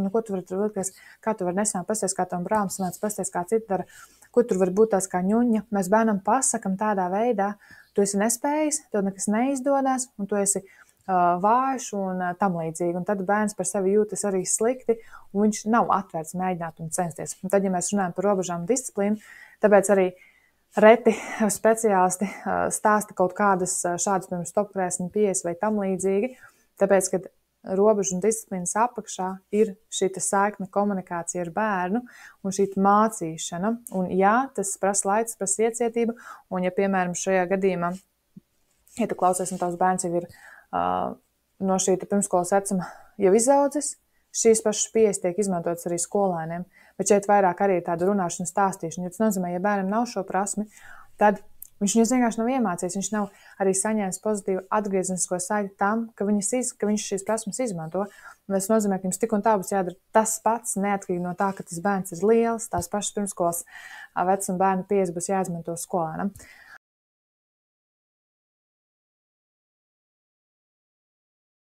nu, ko tu vari tur vilkties, kā tu vari nesanāk pasties, kā tam brālim sanāc pasties, kā citi dara, ko tur var būt tāds kā ņuņa. Mēs bērnam pasakam tādā veidā, tu esi nespējis, tev nekas neizdodas, un tu esi vājš un tam līdzīgi. Un tad bērns par sevi jūtas arī slikti, un viņš nav atvērts mēģināt un censties. Un tad, ja mēs runājam par robežām un disciplīnu, tāpēc arī reti speciālisti stāsta kaut kādas šādas, piemēram, stopkrēsliņa pieejas vai tam līdzīgi, tāpēc, kad robežu un disciplīnas apakšā ir šī saikne komunikācija ar bērnu un šī mācīšana. Un jā, tas prasa laiks, prasa iecietību, un ja, piemēram, šajā gadījumā, ja tu klausies un tavs bērns jau ir no šī pirmskolas vecuma jau izaudzis, šīs pašas pieejas tiek izmantotas arī skolēniem, bet šeit vairāk arī ir tāda runāšana, stāstīšana, jo tas nozīmē, ja bērnam nav šo prasmi, tad viņš vienkārši nav iemācījies, viņš nav arī saņēmis pozitīvu atgriezenisko saiti tam, ka viņš šīs prasmes izmanto. Un tas nozīmē, ka jums tik un tā būs jādara tas pats, neatkarīgi no tā, ka tas bērns ir liels, tās pašas pirmskolas vecuma bērnu pieejas būs jāizmanto skolēnam.